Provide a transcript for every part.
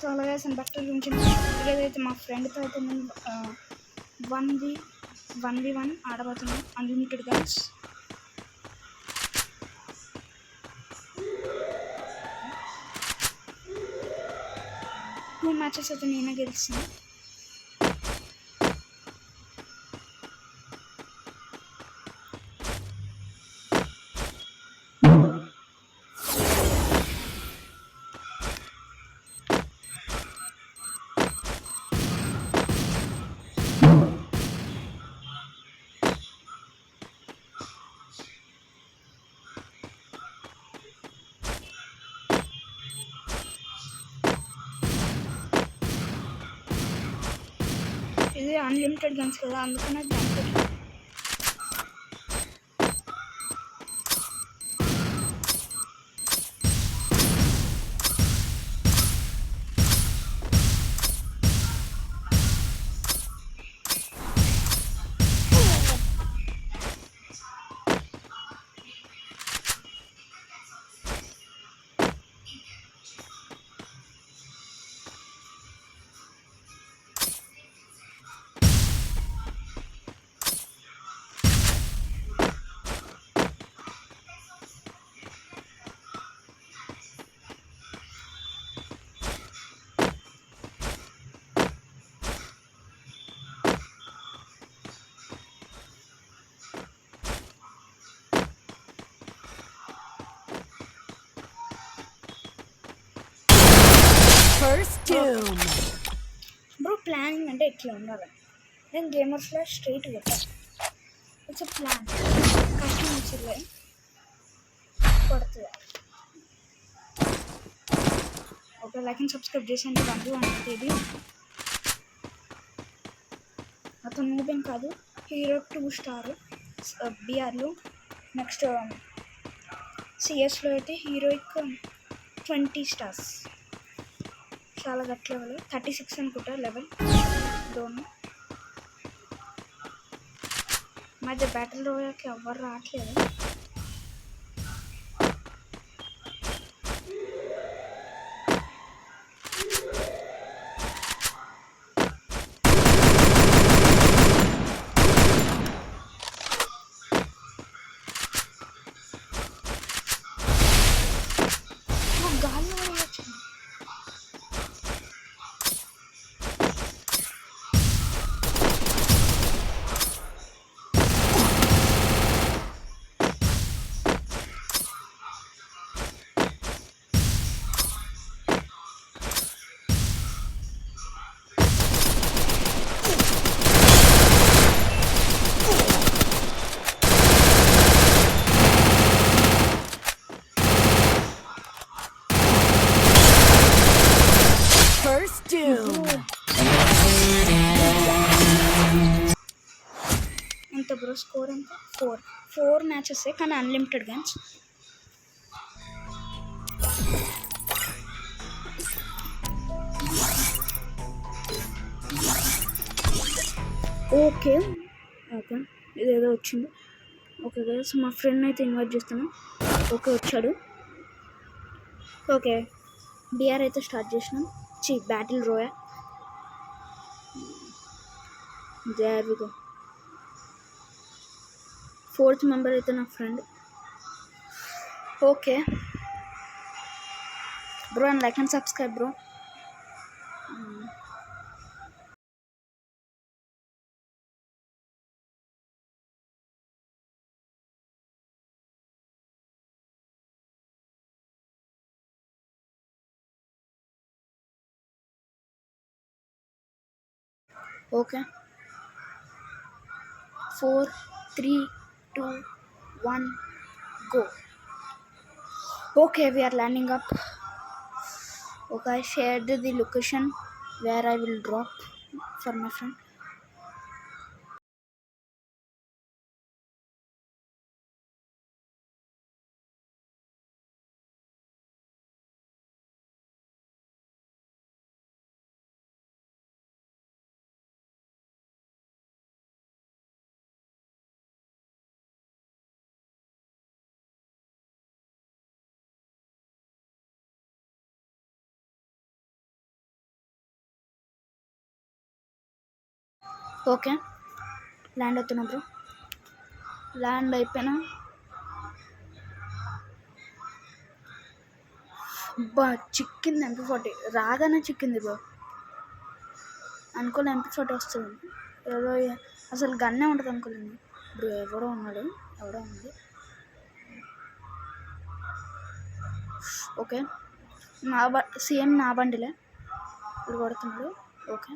So అలాగే బట్టల గురించి ఏదైతే మా ఫ్రెండ్తో అయితే నేను 1v1 ఆడబోతున్నాను అన్లిమిటెడ్ గన్స్. టూ మ్యాచెస్ అయితే నేనే గెలిచాను. ఇది అన్లిమిటెడ్ గన్స్ కదా, అందుకనే జంప్. బ్రో ప్లానింగ్ అంటే ఇట్లా ఉండాలి. నేను గేమర్స్లో స్ట్రైట్ కొట్టాను. ఇట్స్ ప్లాన్ కష్టం వచ్చిలే కొడుతుంది. ఓకే, లైక్ అండ్ సబ్స్క్రైబ్ చేసేందుకు అంటే అతను మూవేం కాదు, హీరో 2 స్టార్ బీఆర్లో. నెక్స్ట్ సిఎస్లో అయితే హీరోయిక్ 20 స్టార్స్. చాలా గట్ లెవెల్ 36 అనుకుంటా లెవెల్. డోన్ మధ్య బ్యాటిల్ రోయల్కి ఎవరు రావట్లేదు. గాలి వచ్చింది. ఎంత బ్రో స్కోర్ ఎంత? 4 మ్యాచెస్ కానీ అన్లిమిటెడ్ గన్స్. ఓకే ఓకే ఇదేదో వచ్చింది. ఓకే గైస్, మా ఫ్రెండ్ అయితే ఇన్వైట్ చేస్తాను. ఓకే వచ్చాడు. ఓకే బిఆర్ అయితే స్టార్ట్ చేసినాం. Battle royale. There we go. 4th member అయితే నా friend. Okay bro, and like and subscribe bro. Okay 4 3 2 1 go. Okay, we are landing up. Okay, I shared the location where I will drop for my friend. Okay land అవుతున్నా bro. Land అయిపోయినా బా చిక్కింది MP40 రాగానే చిక్కింది bro. అనుకోలే MP40 వస్తుంది. ఏదో అసలు గన్నే ఉంటుంది అనుకోలేదు బ్రో. ఎవడో ఉన్నాడు. ఓకే సేమ్ నా బండిలే ఇప్పుడు కొడుతున్నాడు. ఓకే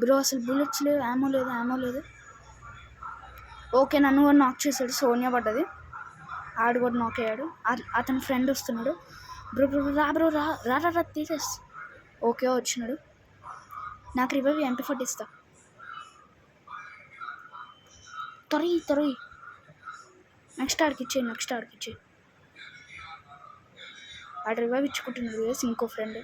బ్రో అసలు బుల్లెట్స్ లేవు, యామో లేదు. ఓకే నన్ను కూడా నాక్ చేశాడు. సోనియా పడ్డది. ఆడు కూడా నాక్ అయ్యాడు. అతని ఫ్రెండ్ వస్తున్నాడు. బ్రో రా తీసేసి. ఓకే వచ్చినాడు. నాకు రివైవ్ MP40 ఇస్తా. తొరయి నెక్స్ట్ ఆడికి ఇచ్చేయి. ఆడు రివైవ్ ఇచ్చుకుంటున్నాడు ఇంకో ఫ్రెండ్.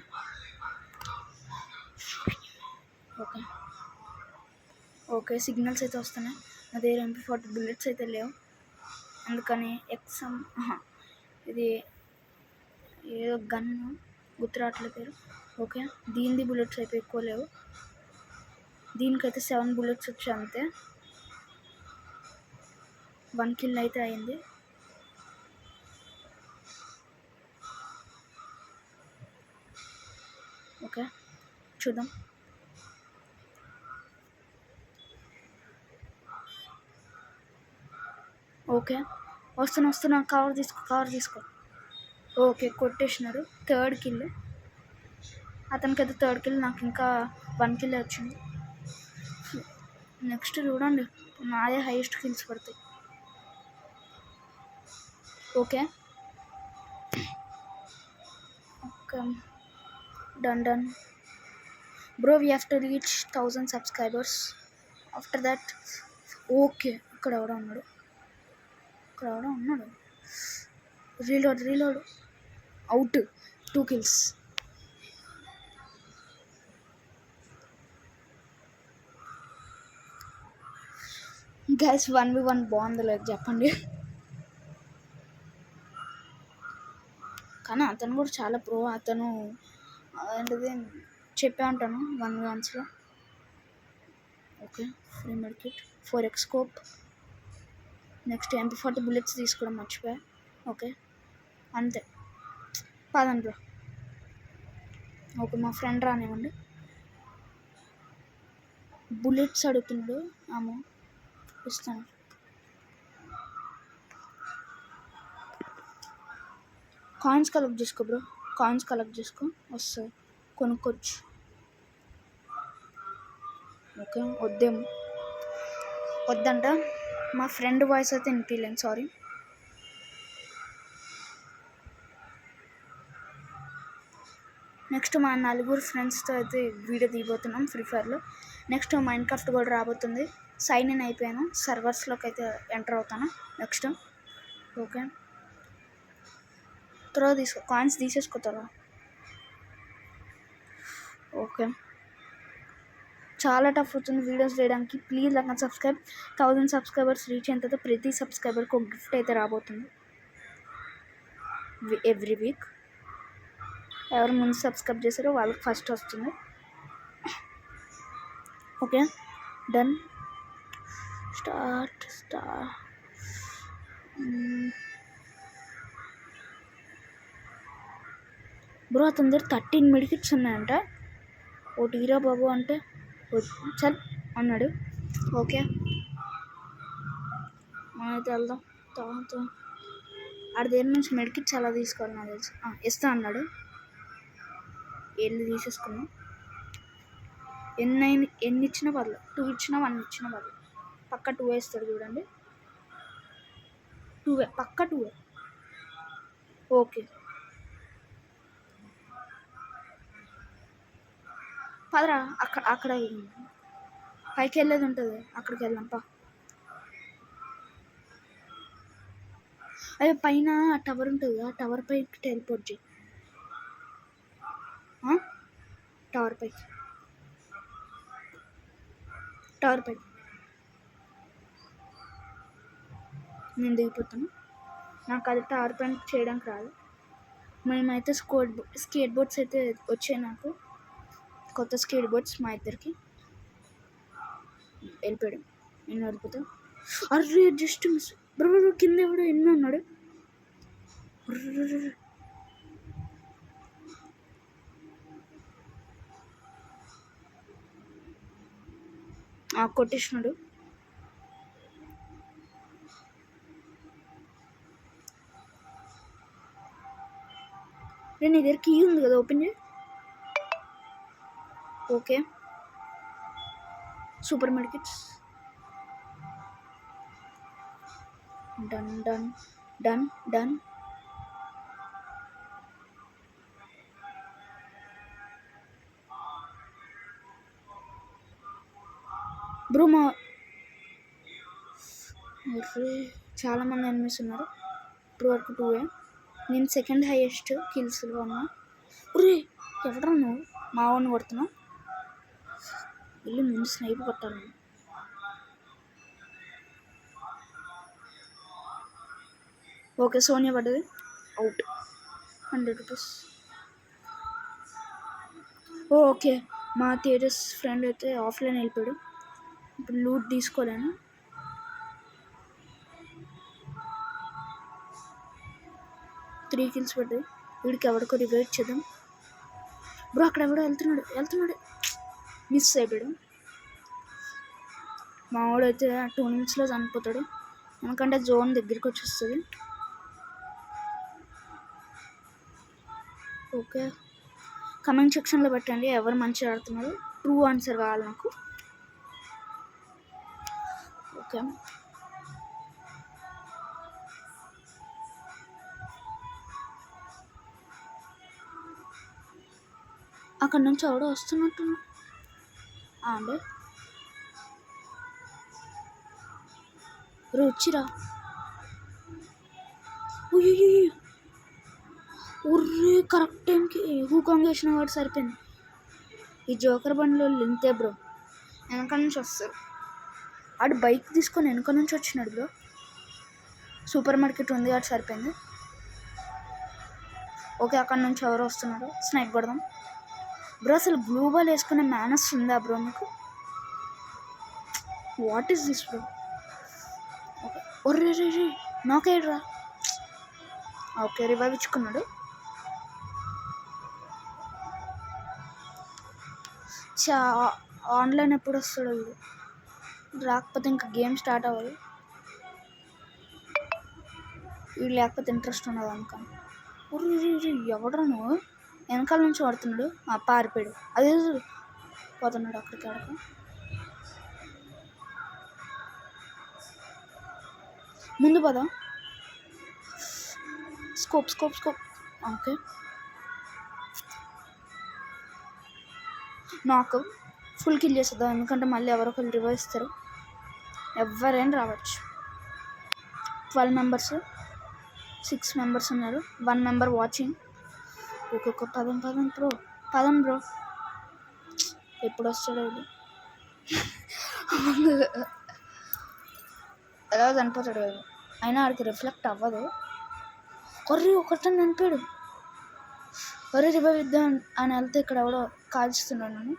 ఓకే సిగ్నల్స్ అయితే వస్తున్నాయి. నా దగ్గర MP40 బుల్లెట్స్ అయితే లేవు. అందుకని ఇది ఏదో గన్ను గుర్తురాట్లే పేరు. ఓకే దీనిది బుల్లెట్స్ అయితే ఎక్కువ లేవు. దీనికైతే 7 బుల్లెట్స్ వచ్చాయి అంతే. 1 కిల్ అయితే అయింది. ఓకే చూద్దాం. ఓకే వస్తున్నా. కవర్ తీసుకో. ఓకే కొట్టేసినారు. 3rd kill. అతనికైతే 3rd కిల్. నాకు ఇంకా 1 కిల్ వచ్చింది. నెక్స్ట్ చూడండి నాదే హైయెస్ట్ కిల్స్ పడతాయి. Okay done bro. We have to reach 1000 subscribers. After that okay ఇక్కడ ఎవడో ఉన్నాడు. Reload out. 2 kills. Guys 1v1 బాగుంది లేదు చెప్పండి. కానీ అతను కూడా చాలా ప్రో. అతను ఏంటిది చెప్పే ఉంటాను 1v1లో. Okay free medkit 4x scope. Next MP40 bullets తీసుకోవడం మర్చిపోయా. ఓకే అంతే పదండి బ్రో. ఓకే మా ఫ్రెండ్ రానివ్వండి. బుల్లెట్స్ అడుగుతున్నాడు. ఇస్తాను. కాయిన్స్ కలెక్ట్ చేసుకో బ్రో. వస్తుంది కొనుక్కోవచ్చు. ఓకే వద్దంట. మా ఫ్రెండ్ వాయిస్ అయితే వినిపించలేను సారీ. నెక్స్ట్ మా 4 ఫ్రెండ్స్తో అయితే వీడియో తీయబోతున్నాం ఫ్రీ ఫైర్లో. నెక్స్ట్ మైన్క్రాఫ్ట్ కూడా రాబోతుంది. సైన్ ఇన్ అయిపోయాను. సర్వర్స్లోకి అయితే ఎంటర్ అవుతాను నెక్స్ట్. ఓకే తీసుకో. కాయిన్స్ తీసేసుకోతారా. ఓకే చాలా టఫ్ అవుతుంది వీడియోస్ చేయడానికి. Please like and subscribe. 1000 subscribers reach అయిన తర్వాత ప్రతి సబ్స్క్రైబర్కి ఒక గిఫ్ట్ అయితే రాబోతుంది ఎవ్రీ వీక్. ఎవరు ముందు సబ్స్క్రైబ్ చేశారో వాళ్ళకి ఫస్ట్ వస్తుంది. Okay done. Start bro. అతని దగ్గర 13 మెడికిట్స్ ఉన్నాయంట. ఓ టీరా బాబు అంటే చల్ అన్నాడు. ఓకే మనమైతే వెళ్దాం. తర్వాత ఆడి దగ్గర నుంచి మెడికిట్స్ అలా తీసుకోవాలి నాకు తెలుసు. ఇస్తా అన్నాడు. వెళ్ళి తీసేసుకున్నాం. ఎన్ని ఇచ్చినా పర్లేదు. 2 ఇచ్చినా 1 ఇచ్చినా పర్లేదు. పక్క 2 వేస్తాడు చూడండి. 2 పక్క 2. ఓకే పదరా. అక్కడ పైకి వెళ్ళేది ఉంటుంది. అక్కడికి వెళ్దాం పా. అయ్యో పైన టవర్ ఉంటుంది. ఆ టవర్ పైకి టెలిపోర్ట్ చేయి. టవర్ పైకి నేను దిగిపోతాను. నాకు అది టవర్ పైన చేయడానికి రాదు. మేమైతే స్కేట్ బోర్డ్స్ అయితే వచ్చాయి. నాకు కొత్త స్కేట్ బోర్డ్స్ మా ఇద్దరికి. వెళ్ళిపోయాడు. నేను వెళ్ళిపోతా. Array just miss bro. కింద ఎవడో ఎన్నో ఉన్నాడు. కొట్టేసినాడు. నీ దగ్గర కీ ఉంది కదా, ఓపెన్ చేయి. Okay, super medkits. Done done done done. Bro మా చాలామంది ఎనిమిస్ ఉన్నారు. ఇప్పుడు వరకు 2 నేను సెకండ్ హైయెస్ట్ కిల్స్లో ఉన్నా. ఒరే ఎవడరా నువ్వు? మా వాడిని కొడుతున్నావు. వెళ్ళి ముందు స్నైప్ కొట్టాలి. ఓకే, సోనియా పడ్డది. అవుట్. 100 రూపీస్. ఓకే, మా తేజస్ ఫ్రెండ్ అయితే ఆఫ్లైన్ వెళ్ళిపోయాడు. ఇప్పుడు లూట్ తీసుకోలేను. త్రీ కిల్స్ పడ్డాయి. వీడికి ఎవరికో రివైవ్ చేద్దాం. బ్రో అక్కడ ఎవడో వెళ్తున్నాడు. మిస్ అయిపోయాడు. మా వాడు అయితే 2 నిమిషంలో చనిపోతాడు, ఎందుకంటే జోన్ దగ్గరికి వచ్చేస్తుంది. ఓకే, కమెంట్ సెక్షన్లో పెట్టండి ఎవరు మంచిగా ఆడుతున్నారు. ట్రూ ఆన్సర్ కావాలి నాకు. ఓకే, అక్కడ నుంచి ఎవడో వస్తున్నట్టున్నా అండి. వచ్చిరా. ఉర్రే కరెక్ట్ టైంకి హూకాంగ్ వేసిన వాడు సరిపోయింది. ఈ జోకర్ బండిలో ఇంతే బ్రో, వెనక నుంచి వస్తారు. ఆడు బైక్ తీసుకొని వెనక నుంచి వచ్చినాడు బ్రో. సూపర్ మార్కెట్ ఉంది కాబట్టి సరిపోయింది. ఓకే, అక్కడ నుంచి ఎవరు వస్తున్నారు. స్నైప్ కొడదాం బ్రో. అసలు బ్లూ బాల్ వేసుకునే మేనస్ ఉందా బ్రో మీకు? What is this bro? Okay, ఒర్రే రే నాకేడ్రా. ఓకే, రివైవ్ ఇచ్చుకున్నాడు. ఆన్లైన్ ఎప్పుడు వస్తాడు వీడు? రాకపోతే ఇంకా గేమ్ స్టార్ట్ అవ్వాలి. వీడు లేకపోతే ఇంట్రెస్ట్ ఉండదు అనుకోని. ఎవడరా నువ్వు? వెనకాల నుంచి పడుతున్నాడు. పారిపోయాడు. అదే పోతున్నాడు అక్కడికి. ముందు పదా. స్కోప్. ఓకే, నాకు ఫుల్ కిల్ చేస్తుందా, ఎందుకంటే మళ్ళీ ఎవరో ఒకరు రివైవ్ ఇస్తారు. ఎవరైనా రావచ్చు. 12 మెంబర్స్, 6 మెంబర్స్ ఉన్నారు, 1 మెంబర్ వాచింగ్. ఒక్కొక్క పదం బ్రో. ఎప్పుడు వస్తాడు ఇది? ఎలా చనిపోతాడు కదా, అయినా ఆడికి రిఫ్లెక్ట్ అవ్వదు. ఒకటని చనిపోయాడు. రివైవ్ ఇద్దాం అని వెళ్తే ఇక్కడ ఎవడో కాల్చుతున్నాడు నన్ను.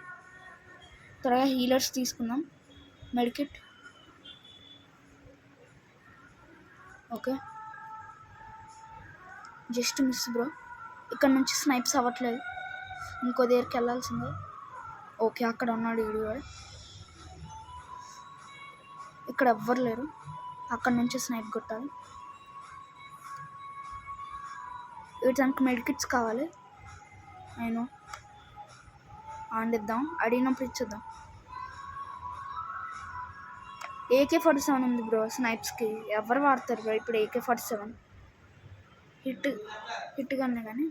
త్వరగా హీలర్స్ తీసుకుందాం. Medkit. Okay, just miss bro. ఇక్కడ నుంచి స్నైప్స్ అవ్వట్లేదు, ఇంకో దగ్గరికి వెళ్ళాల్సిందే. ఓకే, అక్కడ ఉన్నాడు వీడు. ఇక్కడ ఎవ్వరు లేరు, అక్కడ నుంచి స్నైప్ కొట్టాలి. వీటికి మెడికిట్స్ కావాలి. నేను ఆండిద్దాం, అడిగినప్పుడు ఇచ్చేద్దాం. AK-47 ఉంది బ్రో స్నైప్స్కి. ఎవరు వాడతారు బ్రో ఇప్పుడు AK-47? హిట్ కన్నా కానీ.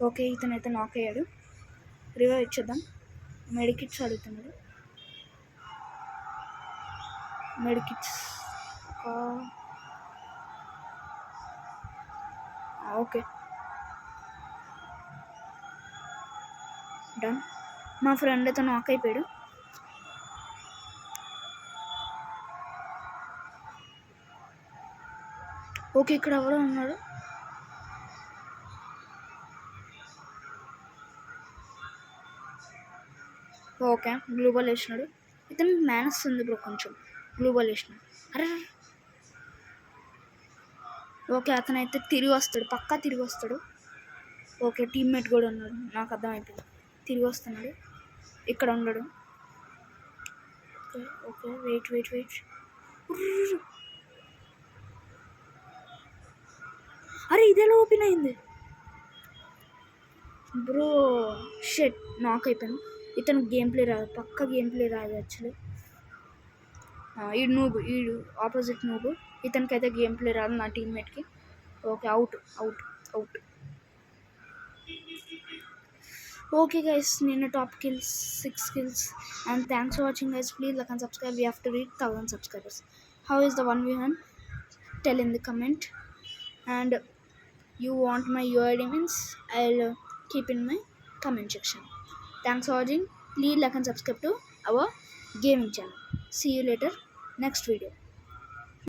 ఓకే, ఇతనైతే నాక్ అయ్యాడు. రివైవ్ ఇచ్చేద్దాం. మెడికిట్స్ అడుగుతున్నాడు. మెడికిట్స్. Okay, done. మా ఫ్రెండ్ అయితే నాక్ అయిపోయాడు. ఓకే, ఇక్కడ ఎవరో ఉన్నాడు. ఓకే, బ్లూ బాల్ వేసినాడు. ఇతనికి మేనస్ ఉంది బ్రో కొంచెం. గ్లూబల్ వేసిన. అరే ఓకే, అతనైతే తిరిగి వస్తాడు, పక్కా తిరిగి వస్తాడు. ఓకే, టీమ్మేట్ కూడా ఉన్నాడు, నాకు అర్థమైపోయింది. తిరిగి వస్తున్నాడు, ఇక్కడ ఉండడు. Okay okay, wait wait wait. అరే ఇదేలా ఓపెన్ అయింది బ్రో? షెట్, నాక్ అయిపోయాను. ఇతను గేమ్ ప్లే రాదు, పక్క గేమ్ ప్లే రాదు యాక్చువల్లీ. ఈడు నూబు, ఈడు ఆపోజిట్ నూబు. ఇతనికైతే గేమ్ ప్లే రాదు, నా టీమ్మేట్కి. Okay, out out out. Okay guys, నేను top kills 6 kills and thanks for watching guys. Please like and subscribe. We have to reach 1000 subscribers. How is the 1v1? Tell in the comment. And you want my UID means I'll keep in my comment section. Thanks for watching. Please like and subscribe to our gaming channel. See you later next video.